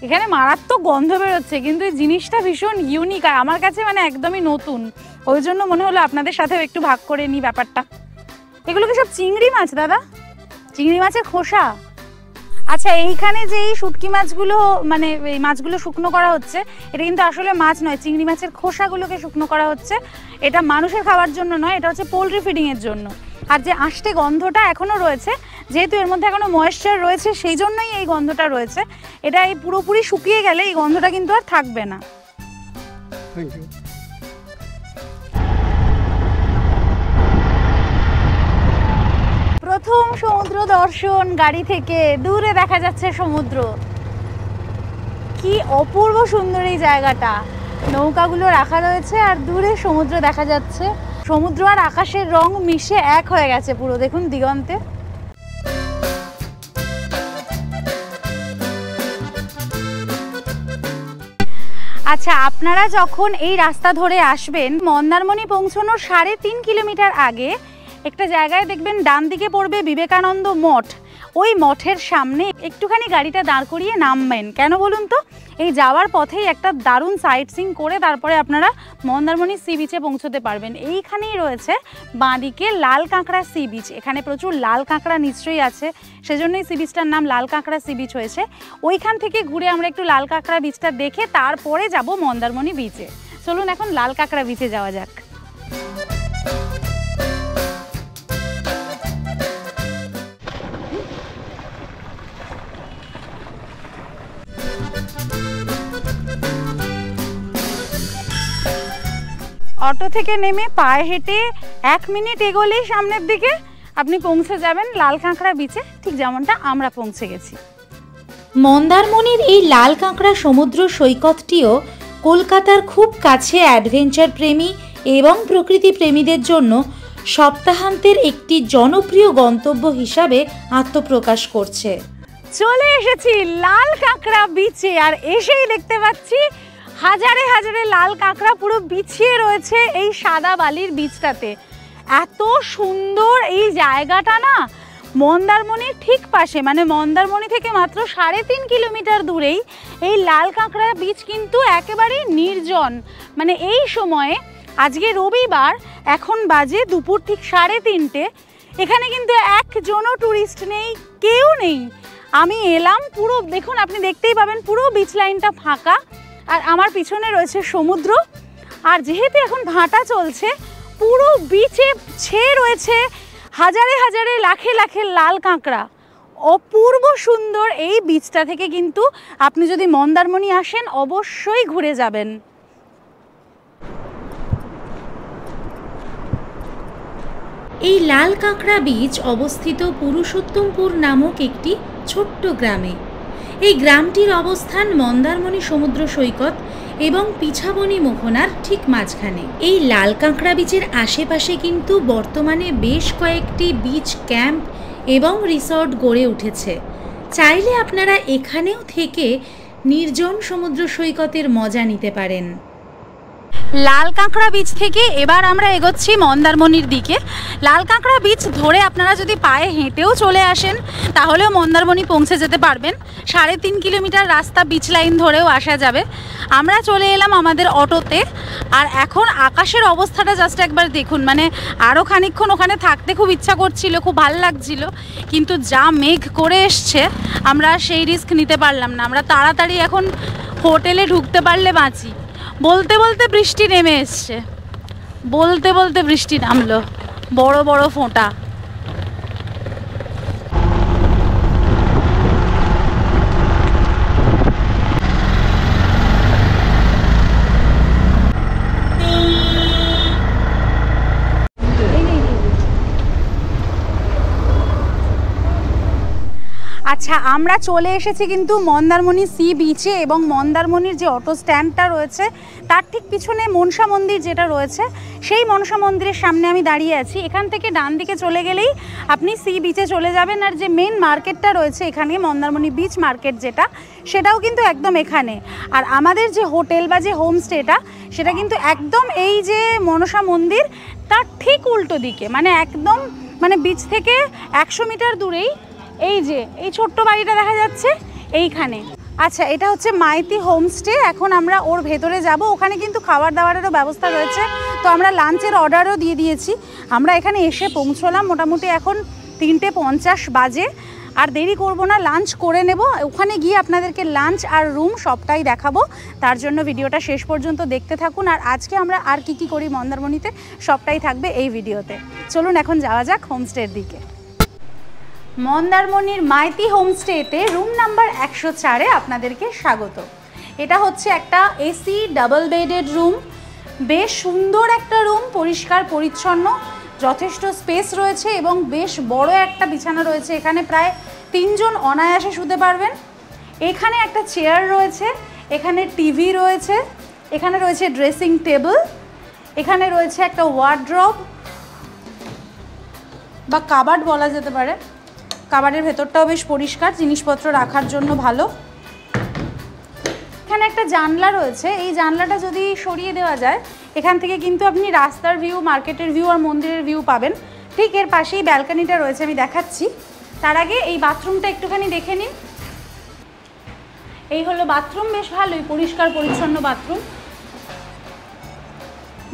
এখানে মারাত্মক গন্ধ বেরোচ্ছে, কিন্তু এই জিনিসটা ভীষণ ইউনিক আর আমার কাছে মানে একদমই নতুন, ওই জন্য মনে হলো আপনাদের সাথেও একটু ভাগ করে নিই ব্যাপারটা। এগুলো কি সব চিংড়ি মাছ দাদা? চিংড়ি মাছের খোসা? আচ্ছা, এইখানে যে এই শুটকি মাছগুলো মানে এই মাছগুলো শুকনো করা হচ্ছে, এটা কিন্তু আসলে মাছ নয়, চিংড়ি মাছের খোসাগুলোকে শুকনো করা হচ্ছে। এটা মানুষের খাওয়ার জন্য নয়, এটা হচ্ছে পোলট্রি ফিডিংয়ের জন্য। আর যে আষ্টে গন্ধটা এখনও রয়েছে, যেহেতু এর মধ্যে এখনও ময়েশ্চার রয়েছে সেই জন্যই এই গন্ধটা রয়েছে। এটা এই পুরোপুরি শুকিয়ে গেলে এই গন্ধটা কিন্তু আর থাকবে না। Thank you. প্রথম প্রথম সমুদ্র দর্শন গাড়ি থেকে। দূরে দেখা যাচ্ছে সমুদ্র। কি অপূর্ব সুন্দর এই জায়গাটা। নৌকাগুলো রাখা রয়েছে আর দূরে সমুদ্র দেখা যাচ্ছে। সমুদ্র আর আকাশের রং মিশে এক হয়ে গেছে পুরো, দেখুন দিগন্তে। আচ্ছা, আপনারা যখন এই রাস্তা ধরে আসবেন, মন্দারমণি পৌঁছানোর 3.5 কিলোমিটার আগে একটা জায়গায় দেখবেন ডান দিকে পড়বে বিবেকানন্দ মঠ। ওই মঠের সামনে একটুখানি গাড়িটা দাঁড় করিয়ে নামবেন। কেন বলুন তো? এই যাওয়ার পথেই একটা দারুণ সাইট সিইং করে তারপরে আপনারা মন্দারমণি সি বিচে পৌঁছতে পারবেন। এইখানেই রয়েছে বাঁদিকে লাল কাঁকড়া সি বিচ। এখানে প্রচুর লাল কাঁকড়া নিশ্চয়ই আছে, সেজন্যই সি বিচটার নাম লাল কাঁকড়া সি বিচ হয়েছে। ওইখান থেকে ঘুরে আমরা একটু লাল কাঁকড়া বিচটা দেখে তারপরে যাব মন্দারমণি বিচে। চলুন এখন লাল কাঁকড়া বিচে যাওয়া যাক। অটো থেকে নেমে পায়ে হেঁটে 1 মিনিট এগোলেই সামনের দিকে আপনি পৌঁছে যাবেন লাল কাঁকড়া বিচে, ঠিক যেমনটা আমরা পৌঁছে গেছি। মন্দারমণির এই লাল কাঁকড়া সমুদ্র সৈকতটিও কলকাতার খুব কাছে অ্যাডভেঞ্চার প্রেমী এবং প্রকৃতি প্রেমীদের জন্য সপ্তাহান্তের একটি জনপ্রিয় গন্তব্য হিসাবে আত্মপ্রকাশ করছে। চলে এসেছি লাল কাঁকড়া বিচে, আর এসেই দেখতে পাচ্ছি হাজারে হাজারে লাল কাঁকড়া পুরো বিছিয়ে রয়েছে এই সাদা বালির বিচটাতে। এত সুন্দর এই জায়গাটা না, মন্দারমণির ঠিক পাশে, মানে মন্দারমণি থেকে মাত্র 3.5 কিলোমিটার দূরেই এই লাল কাঁকড়া বিচ কিন্তু একেবারেই নির্জন। মানে এই সময়ে, আজকে রবিবার, এখন বাজে দুপুর ঠিক 3:30, এখানে কিন্তু একজনও ট্যুরিস্ট নেই, কেউ নেই। আমি এলাম, পুরো দেখুন, আপনি দেখতেই পাবেন পুরো বিচ লাইনটা ফাঁকা, আর আমার পিছনে রয়েছে সমুদ্র। আর যেহেতু এখন ভাটা চলছে, পুরো বিচে ছেয়ে রয়েছে হাজারে হাজারে লাখে লাখে লাল কাঁকড়া। অপূর্ব সুন্দর এই বিচটা থেকে কিন্তু আপনি যদি মন্দারমণি আসেন অবশ্যই ঘুরে যাবেন। এই লাল কাঁকড়া বিচ অবস্থিত পুরুষোত্তমপুর নামক একটি ছোট্ট গ্রামে। এই গ্রামটির অবস্থান মন্দারমণি সমুদ্র সৈকত এবং পিছাবনি মোহনার ঠিক মাঝখানে। এই লাল কাঁকড়া বিচের আশেপাশে কিন্তু বর্তমানে বেশ কয়েকটি বিচ ক্যাম্প এবং রিসর্ট গড়ে উঠেছে। চাইলে আপনারা এখানেও থেকে নির্জন সমুদ্র সৈকতের মজা নিতে পারেন। লাল কাঁকড়া বিচ থেকে এবার আমরা এগোচ্ছি মন্দারমণির দিকে। লাল কাঁকড়া বিচ ধরে আপনারা যদি পায়ে হেঁটেও চলে আসেন তাহলেও মন্দারমণি পৌঁছে যেতে পারবেন। 3.5 কিলোমিটার রাস্তা বিচ লাইন ধরেও আসা যাবে। আমরা চলে এলাম আমাদের অটোতে, আর এখন আকাশের অবস্থাটা জাস্ট একবার দেখুন। মানে আরও খানিকক্ষণ ওখানে থাকতে খুব ইচ্ছা করছিল, খুব ভালো লাগছিল, কিন্তু যা মেঘ করে এসছে আমরা সেই রিস্ক নিতে পারলাম না। আমরা তাড়াতাড়ি এখন হোটেলে ঢুকতে পারলে বাঁচি। বলতে বলতে বৃষ্টি নেমে এসছে, বলতে বলতে বৃষ্টি নামলো, বড় বড় ফোঁটা। আচ্ছা, আমরা চলে এসেছি কিন্তু মন্দারমণি সি বিচে, এবং মন্দারমণির যে অটো স্ট্যান্ডটা রয়েছে তার ঠিক পিছনে মনসা মন্দির যেটা রয়েছে, সেই মনসা মন্দিরের সামনে আমি দাঁড়িয়ে আছি। এখান থেকে ডান দিকে চলে গেলেই আপনি সি বিচে চলে যাবেন। আর যে মেন মার্কেটটা রয়েছে এখানে, মন্দারমণি বিচ মার্কেট যেটা, সেটাও কিন্তু একদম এখানে। আর আমাদের যে হোটেল বা যে হোমস্টেটা, সেটা কিন্তু একদম এই যে মনসা মন্দির তার ঠিক উল্টো দিকে, মানে একদম বিচ থেকে 100 মিটার দূরেই এই যে এই ছোট্ট বাড়িটা দেখা যাচ্ছে এইখানে। আচ্ছা, এটা হচ্ছে মাইতি হোমস্টে। এখন আমরা ওর ভেতরে যাব। ওখানে কিন্তু খাবার দাবারেরও ব্যবস্থা রয়েছে, তো আমরা লাঞ্চের অর্ডারও দিয়ে দিয়েছি। আমরা এখানে এসে পৌঁছলাম মোটামুটি এখন 3:50 বাজে। আর দেরি করব না, লাঞ্চ করে নেব। ওখানে গিয়ে আপনাদেরকে লাঞ্চ আর রুম সবটাই দেখাবো। তার জন্য ভিডিওটা শেষ পর্যন্ত দেখতে থাকুন। আর আজকে আমরা আর কি করি মন্দারমণিতে সবটাই থাকবে এই ভিডিওতে। চলুন এখন যাওয়া যাক হোমস্টের দিকে। মন্দারমণির মাইতি হোমস্টেতে রুম নাম্বার 104-এ আপনাদেরকে স্বাগত। এটা হচ্ছে একটা এসি ডাবল বেডেড রুম, বেশ সুন্দর একটা রুম, পরিষ্কার পরিচ্ছন্ন, যথেষ্ট স্পেস রয়েছে এবং বেশ বড় একটা বিছানা রয়েছে। এখানে প্রায় 3 জন অনায়াসে শুতে পারবেন। এখানে একটা চেয়ার রয়েছে, এখানে টিভি রয়েছে, এখানে রয়েছে ড্রেসিং টেবিল, এখানে রয়েছে একটা ওয়ার্ড্রব বা কাবার্ড বলা যেতে পারে। কাবার্ডের ভেতরটাও বেশ পরিষ্কার, জিনিসপত্র রাখার জন্য ভালো। এখানে একটা জানলা রয়েছে, এই জানলাটা যদি সরিয়ে দেওয়া যায় এখান থেকে কিন্তু আপনি রাস্তার ভিউ, মার্কেটের ভিউ আর মন্দিরের ভিউ পাবেন। ঠিক এর পাশেই ব্যালকনিটা রয়েছে, আমি দেখাচ্ছি। তার আগে এই বাথরুমটা একটুখানি দেখে নিন। এই হলো বাথরুম, বেশ ভালোই পরিষ্কার পরিচ্ছন্ন বাথরুম।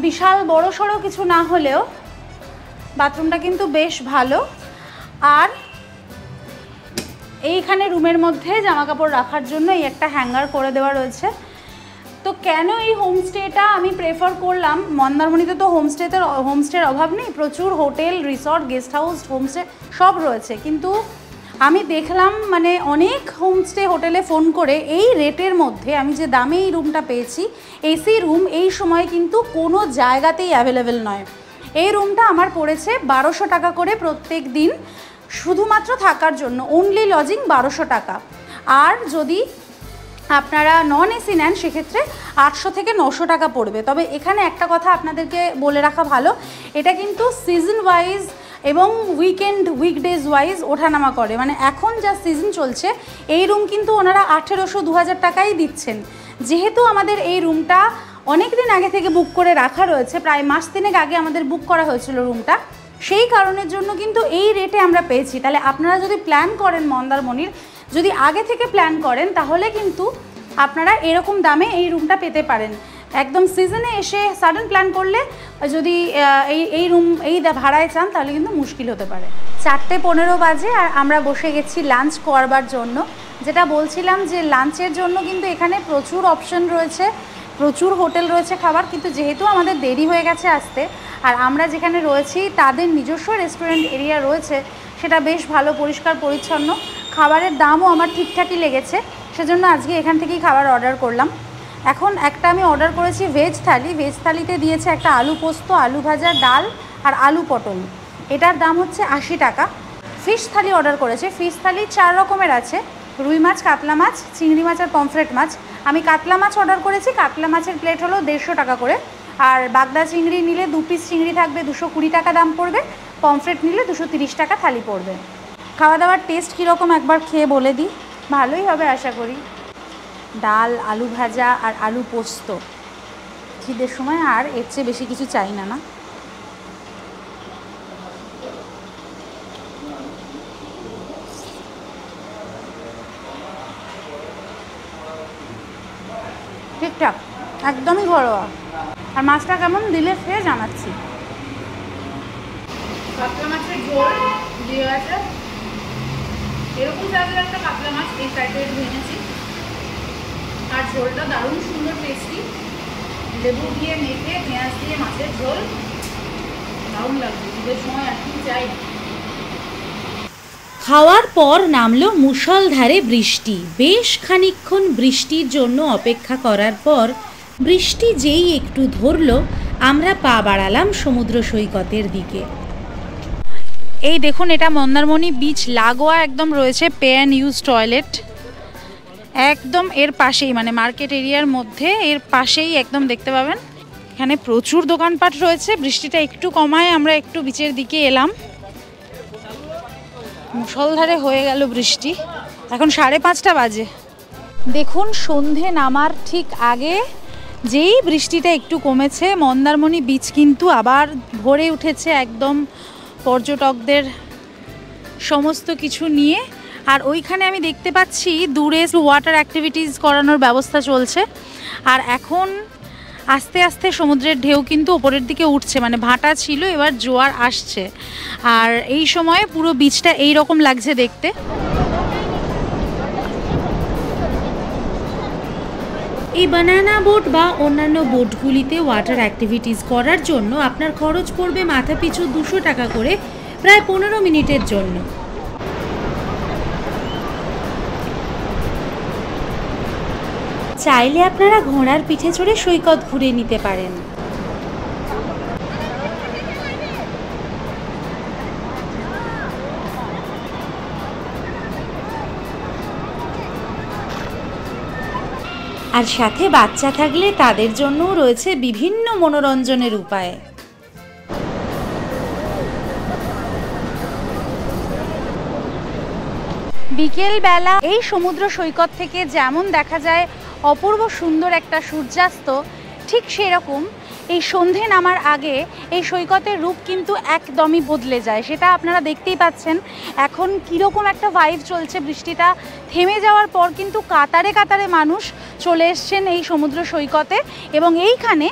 বিশাল বড় সড়ো কিছু না হলেও বাথরুমটা কিন্তু বেশ ভালো। আর এইখানে রুমের মধ্যে জামা কাপড় রাখার জন্য এই একটা হ্যাঙ্গার করে দেওয়া রয়েছে। তো কেন এই হোমস্টেটা আমি প্রেফার করলাম, মন্দারমণিতে তো হোমস্টের অভাব নেই, প্রচুর hotel, resort, guest house, homestay সব রয়েছে। কিন্তু আমি দেখলাম মানে অনেক হোমস্টে হোটেলে ফোন করে এই রেটের মধ্যে আমি যে দামে এই রুমটা পেয়েছি, এসি রুম এই সময় কিন্তু কোনো জায়গাতেই অ্যাভেলেবেল নয়। এই রুমটা আমার পড়েছে 1200 টাকা করে প্রত্যেক দিন, শুধুমাত্র থাকার জন্য, অনলি লজিং 1200 টাকা। আর যদি আপনারা নন এসি নেন সেক্ষেত্রে 800 থেকে 900 টাকা পড়বে। তবে এখানে একটা কথা আপনাদেরকে বলে রাখা ভালো, এটা কিন্তু সিজন ওয়াইজ এবং উইকডেজ ওয়াইজ ওঠানামা করে। মানে এখন যা সিজন চলছে এই রুম কিন্তু ওনারা 1800-2000 টাকাই দিচ্ছেন। যেহেতু আমাদের এই রুমটা অনেক দিন আগে থেকে বুক করে রাখা রয়েছে, প্রায় মাস 3 আগে আমাদের বুক করা হয়েছিল রুমটা, সেই কারণের জন্য কিন্তু এই রেটে আমরা পেয়েছি। তাহলে আপনারা যদি প্ল্যান করেন মন্দারমণির, যদি আগে থেকে প্ল্যান করেন তাহলে কিন্তু আপনারা এরকম দামে এই রুমটা পেতে পারেন। একদম সিজনে এসে সাডেন প্ল্যান করলে যদি এই রুম এই ভাড়ায় চান তাহলে কিন্তু মুশকিল হতে পারে। 4:15 বাজে আর আমরা বসে গেছি লাঞ্চ করবার জন্য। যেটা বলছিলাম যে লাঞ্চের জন্য কিন্তু এখানে প্রচুর অপশন রয়েছে, প্রচুর হোটেল রয়েছে খাবার, কিন্তু যেহেতু আমাদের দেরি হয়ে গেছে আসতে আর আমরা যেখানে রয়েছি তাদের নিজস্ব রেস্টুরেন্ট এরিয়া রয়েছে, সেটা বেশ ভালো পরিষ্কার পরিচ্ছন্ন, খাবারের দামও আমার ঠিকঠাকই লেগেছে, সেজন্য আজকে এখান থেকেই খাবার অর্ডার করলাম। এখন একটা আমি অর্ডার করেছি ভেজ থালি। ভেজ থালিতে দিয়েছে একটা আলু পোস্ত, আলু ভাজা, ডাল আর আলু পটল, এটার দাম হচ্ছে 80 টাকা। ফিশ থালি অর্ডার করেছে। ফিশ থালি 4 রকমের আছে, রুই মাছ, কাতলা মাছ, চিংড়ি মাছ আর পমফ্রেট মাছ। আমি কাতলা মাছ অর্ডার করেছি, কাতলা মাছের প্লেট হলো 150 টাকা করে। আর বাগদা চিংড়ি নিলে 2 পিস চিংড়ি থাকবে, 220 টাকা দাম পড়বে। পমফ্রেট নিলে 230 টাকা থালি পড়বে। খাওয়া দাওয়ার টেস্ট কীরকম একবার খেয়ে বলে দিই, ভালোই হবে আশা করি। ডাল, আলু ভাজা আর আলু পোস্ত, খিদের সময় আর এর চেয়ে বেশি কিছু চাই না। ঠিকঠাক, একদমই ঘরোয়া। আর মাছটা কেমন দিলে খেয়ে জানাচ্ছি। কাতলা মাছের ঝোল দিয়ে আছে, এরকম জায়গায় একটা কাতলা মাছ এই সাইডে ভেঙেছি, আর ঝোলটা দারুণ সুন্দর টেস্টি, লেবু দিয়ে মেখে পেঁয়াজ দিয়ে মাছের ঝোল দারুণ লাগবে। ঈদের সময় আর কি চাই। খাওয়ার পর নামলো মুষলধারে বৃষ্টি। বেশ খানিকক্ষণ বৃষ্টির জন্য অপেক্ষা করার পর বৃষ্টি যেই একটু ধরলো, আমরা পা বাড়ালাম সমুদ্র সৈকতের দিকে। এই দেখুন, এটা মন্দারমণি বিচ লাগোয়া একদম রয়েছে পে অ্যান্ড ইউজ টয়লেট, একদম এর পাশেই, মানে মার্কেট এরিয়ার মধ্যে এর পাশেই একদম দেখতে পাবেন। এখানে প্রচুর দোকানপাট রয়েছে। বৃষ্টিটা একটু কমায় আমরা একটু বিচের দিকে এলাম। মুষলধারে হয়ে গেল বৃষ্টি, এখন 5:30 বাজে। দেখুন, সন্ধে নামার ঠিক আগে যেই বৃষ্টিটা একটু কমেছে, মন্দারমণি বিচ কিন্তু আবার ভরে উঠেছে একদম পর্যটকদের সমস্ত কিছু নিয়ে। আর ওইখানে আমি দেখতে পাচ্ছি দূরে ওয়াটার অ্যাক্টিভিটিস করানোর ব্যবস্থা চলছে। আর এখন আস্তে আস্তে সমুদ্রের ঢেউ কিন্তু ওপরের দিকে উঠছে, মানে ভাটা ছিল, এবার জোয়ার আসছে। আর এই সময় পুরো বিচটা এই রকম লাগছে দেখতে। এই বানানা বোট বা অন্যান্য বোটগুলিতে ওয়াটার অ্যাক্টিভিটিস করার জন্য আপনার খরচ পড়বে মাথাপিছু 200 টাকা করে, প্রায় 15 মিনিটের জন্য। চাইলে আপনারা ঘোড়ার পিঠে চড়ে সৈকত ঘুরে নিতে পারেন। আর সাথে বাচ্চা থাকলে তাদের জন্যও রয়েছে বিভিন্ন মনোরঞ্জনের উপায়। বিকেলবেলা এই সমুদ্র সৈকত থেকে যেমন দেখা যায় অপূর্ব সুন্দর একটা সূর্যাস্ত, ঠিক সেরকম এই সন্ধে নামার আগে এই সৈকতের রূপ কিন্তু একদমই বদলে যায়। সেটা আপনারা দেখতেই পাচ্ছেন এখন কীরকম একটা ভাইব চলছে। বৃষ্টিটা থেমে যাওয়ার পর কিন্তু কাতারে কাতারে মানুষ চলে এসছেন এই সমুদ্র সৈকতে, এবং এইখানে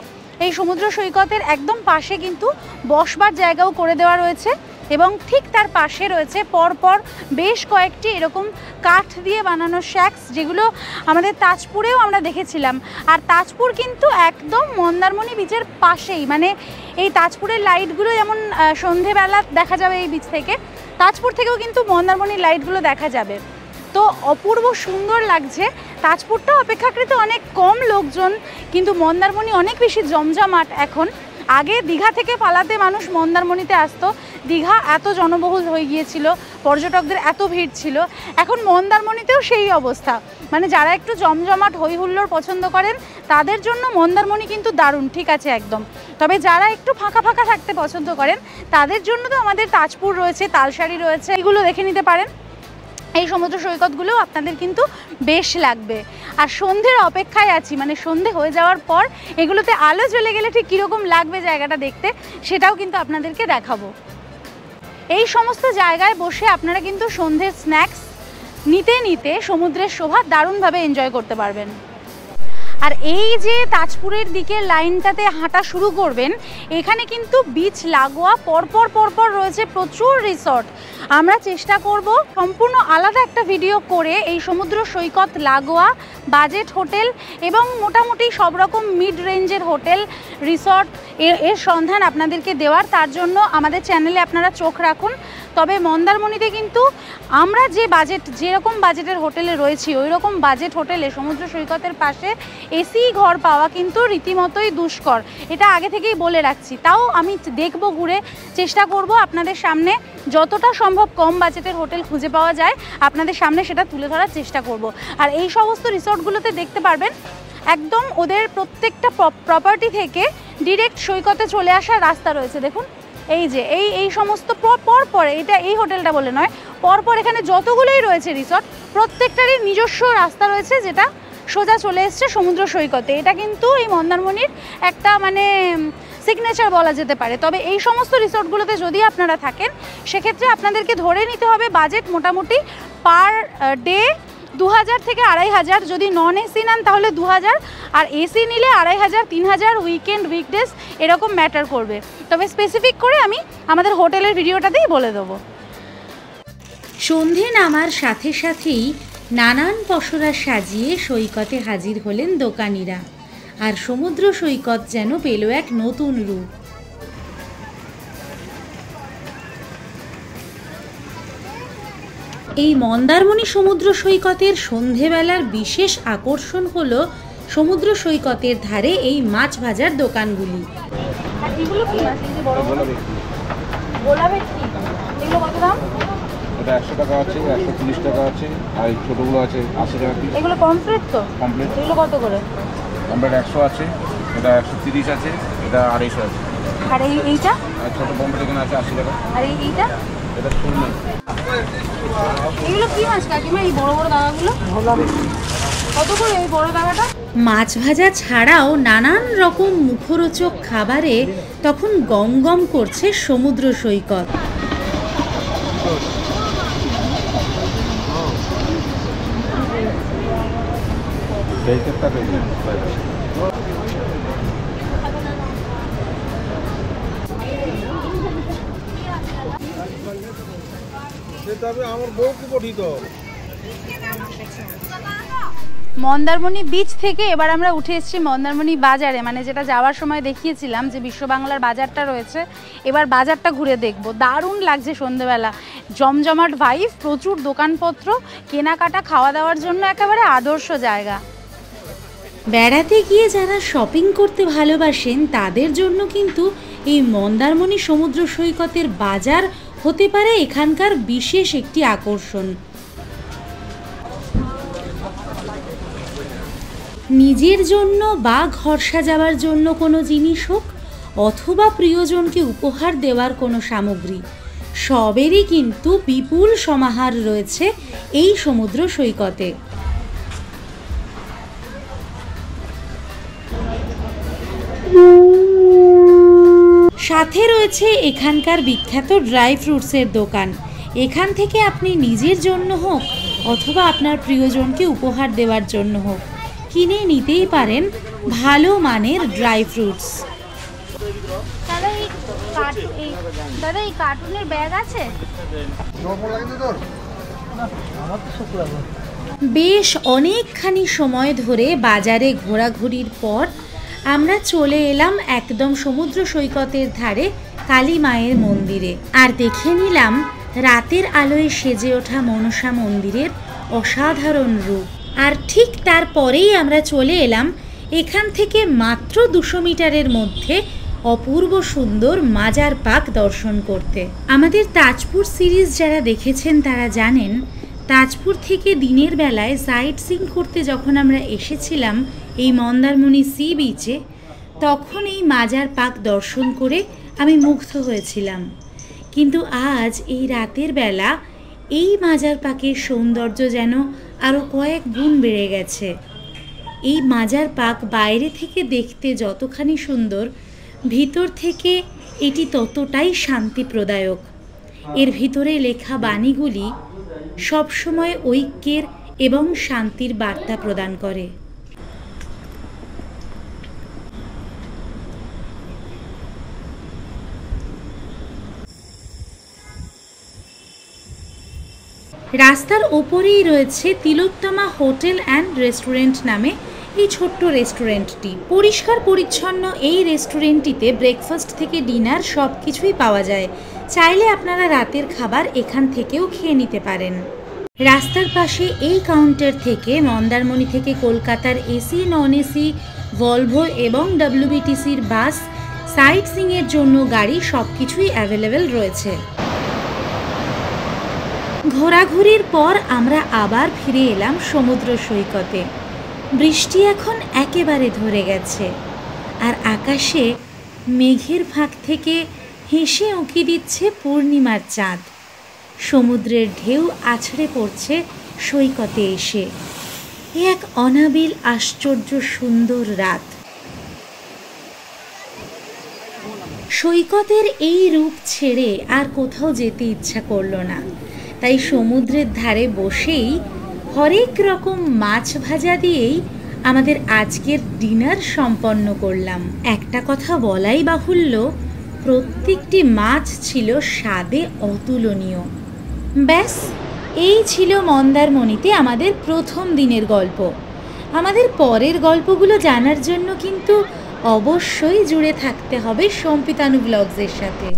এই সমুদ্র সৈকতের একদম পাশে কিন্তু বসবার জায়গাও করে দেওয়া রয়েছে, এবং ঠিক তার পাশে রয়েছে পরপর বেশ কয়েকটি এরকম কাঠ দিয়ে বানানো শ্যাক্স, যেগুলো আমাদের তাজপুরেও আমরা দেখেছিলাম। আর তাজপুর কিন্তু একদম মন্দারমণি বিচের পাশেই, মানে এই তাজপুরের লাইটগুলো যেমন সন্ধেবেলা দেখা যাবে এই বিচ থেকে, তাজপুর থেকেও কিন্তু মন্দারমণির লাইটগুলো দেখা যাবে। তো অপূর্ব সুন্দর লাগছে। তাজপুরটা অপেক্ষাকৃত অনেক কম লোকজন, কিন্তু মন্দারমণি অনেক বেশি জমজমাট এখন। আগে দীঘা থেকে পালাতে মানুষ মন্দারমণিতে আসতো, দীঘা এত জনবহুল হয়ে গিয়েছিল, পর্যটকদের এত ভিড় ছিল। এখন মন্দারমণিতেও সেই অবস্থা, মানে যারা একটু জমজমাট হই হুল্লোড় পছন্দ করেন তাদের জন্য মন্দারমণি কিন্তু দারুণ, ঠিক আছে একদম। তবে যারা একটু ফাঁকা ফাঁকা থাকতে পছন্দ করেন তাদের জন্য তো আমাদের তাজপুর রয়েছে, তালসারি রয়েছে, এগুলো দেখে নিতে পারেন। এই সমুদ্র সৈকতগুলো আপনাদের কিন্তু বেশ লাগবে। আর সন্ধ্যের অপেক্ষায় আছি, মানে সন্ধে হয়ে যাওয়ার পর এগুলোতে আলো জ্বলে গেলে ঠিক কীরকম লাগবে জায়গাটা দেখতে, সেটাও কিন্তু আপনাদেরকে দেখাবো। এই সমস্ত জায়গায় বসে আপনারা কিন্তু সন্ধ্যের স্ন্যাক্স নিতে নিতে সমুদ্রের শোভা দারুণভাবে এনজয় করতে পারবেন। আর এই যে তাজপুরের দিকে লাইনটাতে হাঁটা শুরু করবেন, এখানে কিন্তু বিচ লাগোয়া পরপর পরপর রয়েছে প্রচুর রিসর্ট। আমরা চেষ্টা করব সম্পূর্ণ আলাদা একটা ভিডিও করে এই সমুদ্র সৈকত লাগোয়া বাজেট হোটেল এবং মোটামুটি সব রকম মিড রেঞ্জের হোটেল রিসর্ট এর সন্ধান আপনাদেরকে দেওয়ার। তার জন্য আমাদের চ্যানেলে আপনারা চোখ রাখুন। তবে মন্দারমণিতে কিন্তু আমরা যে যেরকম বাজেটের হোটেলে রয়েছি, ওই রকম বাজেট হোটেলে সমুদ্র সৈকতের পাশে এসি ঘর পাওয়া কিন্তু রীতিমতোই দুষ্কর, এটা আগে থেকেই বলে রাখছি। তাও আমি দেখব, ঘুরে চেষ্টা করব আপনাদের সামনে যতটা সম্ভব কম বাজেটের হোটেল খুঁজে পাওয়া যায় আপনাদের সামনে সেটা তুলে ধরার চেষ্টা করব। আর এই সমস্ত রিসর্টগুলোতে দেখতে পারবেন একদম ওদের প্রত্যেকটা প্রপার্টি থেকে ডিরেক্ট সৈকতে চলে আসার রাস্তা রয়েছে। দেখুন এই যে এই সমস্ত পর এটা এই হোটেলটা বলে নয়, পরপর এখানে যতগুলোই রয়েছে রিসর্ট প্রত্যেকটারই নিজস্ব রাস্তা রয়েছে, যেটা সোজা চলে এসছে সমুদ্র সৈকতে। এটা কিন্তু এই মন্দারমণির একটা মানে সিগনেচার বলা যেতে পারে। তবে এই সমস্ত রিসর্টগুলোতে যদি আপনারা থাকেন সেক্ষেত্রে আপনাদেরকে ধরে নিতে হবে বাজেট মোটামুটি পার ডে 2000 থেকে 2500। যদি নন এসি নেন তাহলে 2000, আর এসি নিলে 2500 3000, উইকেন্ড উইকডেজ এরকম ম্যাটার করবে। তবে স্পেসিফিক করে আমি আমাদের হোটেলের ভিডিওটাতেই বলে দেবো। সন্ধে নামার সাথে সাথেই নানান পসরা সাজিয়ে সৈকতে হাজির হলেন দোকানিরা, আর সমুদ্র সৈকত যেন পেল এক নতুন রূপ। এই মন্দারমণি সমুদ্র সৈকতের সন্ধেবেলার বিশেষ আকর্ষণ হলো সমুদ্র সৈকতের ধারে এই মাছ ভাজার দোকানগুলি। এটা 100 টাকা আছে, 130 টাকা আছে, আর ছোটগুলো আছে 80 টাকা পিস। এগুলো পমফ্রেট তো? কমপ্লিট। এগুলো কত করে? পমফ্রেট 100 আছে, এটা 130 আছে, এটা 250 আছে। আর এইটা? আর ছোট পমফ্রেট এখানে আছে 80 টাকা। আর এইটা? এটা শূন্য। এগুলো কি মাছ কাকিমা, এই বড় বড় দাগাগুলো? কত করে এই বড় দাগাটা? মাছ ভাজা ছাড়াও নানান রকম মুখরোচক খাবারে তখন গম গম করছে সমুদ্র সৈকত। মন্দারমণি বিচ থেকে এবার আমরা উঠে এসেছি মন্দারমণি বাজারে, মানে যেটা যাওয়ার সময় দেখিয়েছিলাম যে বিশ্ব বাংলার বাজারটা রয়েছে। এবার বাজারটা ঘুরে দেখব। দারুণ লাগছে সন্ধ্যেবেলা, জমজমাট ভাইব, প্রচুর দোকানপত্র, কেনাকাটা, খাওয়া দাওয়ার জন্য একেবারে আদর্শ জায়গা। বেড়াতে গিয়ে যারা শপিং করতে ভালোবাসেন তাদের জন্য কিন্তু এই মন্দারমণি সমুদ্র সৈকতের বাজার হতে পারে এখানকার বিশেষ একটি আকর্ষণ। নিজের জন্য বা ঘর সাজাবার জন্য কোনো জিনিস হোক অথবা প্রিয়জনকে উপহার দেওয়ার কোনো সামগ্রী, সবেরই কিন্তু বিপুল সমাহার রয়েছে এই সমুদ্র সৈকতে। সাথে রয়েছে এখানকার বিখ্যাত ড্রাই ফ্রুটসের দোকান। এখান থেকে আপনি নিজের জন্য হোক অথবা আপনার প্রিয়জনকে উপহার দেওয়ার জন্য হোক কিনে নিতেই পারেন ভালো মানের ড্রাই ফ্রুটস। দাদা এই কার্টুনের ব্যাগ আছে? বেশ অনেকখানি সময় ধরে বাজারে ঘোরাঘুরির পর আমরা চলে এলাম একদম সমুদ্র সৈকতের ধারে কালী মায়ের মন্দিরে, আর দেখে নিলাম রাতের আলোয় সেজে ওঠা মনসা মন্দিরের অসাধারণ রূপ। আর ঠিক তারপরেই আমরা চলে এলাম এখান থেকে মাত্র 200 মিটারের মধ্যে অপূর্ব সুন্দর মাজার পাক দর্শন করতে। আমাদের তাজপুর সিরিজ যারা দেখেছেন তারা জানেন, তাজপুর থেকে দিনের বেলায় সাইট সিইং করতে যখন আমরা এসেছিলাম এই মন্দারমণি সি বিচে, তখন এই মাজার পাক দর্শন করে আমি মুগ্ধ হয়েছিলাম। কিন্তু আজ এই রাতের বেলা এই মাজার পাকের সৌন্দর্য যেন আরও কয়েক গুণ বেড়ে গেছে। এই মাজার পাক বাইরে থেকে দেখতে যতখানি সুন্দর, ভিতর থেকে এটি ততটাই শান্তিপ্রদায়ক। এর ভিতরে লেখা বাণীগুলি সবসময় ঐক্যের এবং শান্তির বার্তা প্রদান করে। রাস্তার ওপরেই রয়েছে তিলোত্তমা হোটেল অ্যান্ড রেস্টুরেন্ট নামে এই ছোট্ট রেস্টুরেন্টটি। পরিষ্কার পরিচ্ছন্ন এই রেস্টুরেন্টটিতে ব্রেকফাস্ট থেকে ডিনার সব কিছুই পাওয়া যায়। চাইলে আপনারা রাতের খাবার এখান থেকেও খেয়ে নিতে পারেন। রাস্তার পাশে এই কাউন্টার থেকে মন্দারমণি থেকে কলকাতার এসি, নন এসি, ভলভো এবং WBTCর বাস, সাইট সিইংয়ের জন্য গাড়ি সব কিছুই অ্যাভেলেবেল রয়েছে। ঘোরাঘুরির পর আমরা আবার ফিরে এলাম সমুদ্র সৈকতে। বৃষ্টি এখন একেবারে ধরে গেছে, আর আকাশে মেঘের ফাঁক থেকে হেসে উঁকি দিচ্ছে পূর্ণিমার চাঁদ। সমুদ্রের ঢেউ আছড়ে পড়ছে সৈকতে এসে। এ এক অনাবিল আশ্চর্য সুন্দর রাত। সৈকতের এই রূপ ছেড়ে আর কোথাও যেতে ইচ্ছা করলো না, তাই সমুদ্রের ধারে বসেই হরেক রকম মাছ ভাজা দিয়েই আমাদের আজকের ডিনার সম্পন্ন করলাম। একটা কথা বলাই বাহুল্য, প্রত্যেকটি মাছ ছিল স্বাদে অতুলনীয়। ব্যাস, এই ছিল মন্দারমণিতে আমাদের প্রথম দিনের গল্প। আমাদের পরের গল্পগুলো জানার জন্য কিন্তু অবশ্যই জুড়ে থাকতে হবে সম্পিতানু ব্লগসের সাথে।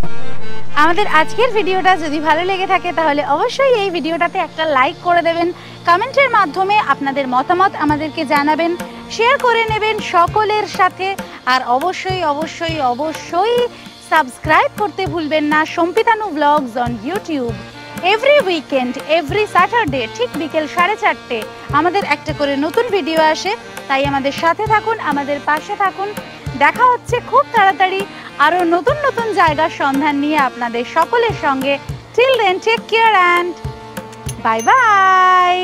আমাদের আজকের ভিডিওটা যদি ভালো লেগে থাকে তাহলে অবশ্যই এই ভিডিওটাতে একটা লাইক করে দেবেন, কমেন্টের মাধ্যমে আপনাদের মতামত আমাদেরকে জানাবেন, শেয়ার করে নেবেন সকলের সাথে, আর অবশ্যই অবশ্যই অবশ্যই সাবস্ক্রাইব করতে ভুলবেন না সম্পিতানু blogs on YouTube. Every weekend, every Saturday ঠিক বিকেল 4:30 আমাদের একটা করে নতুন ভিডিও আসে, তাই আমাদের সাথে থাকুন, আমাদের পাশে থাকুন। দেখা হচ্ছে খুব তাড়াতাড়ি আরও নতুন নতুন জায়গার সন্ধান নিয়ে আপনাদের সকলের সঙ্গে। Till then, take care and bye by.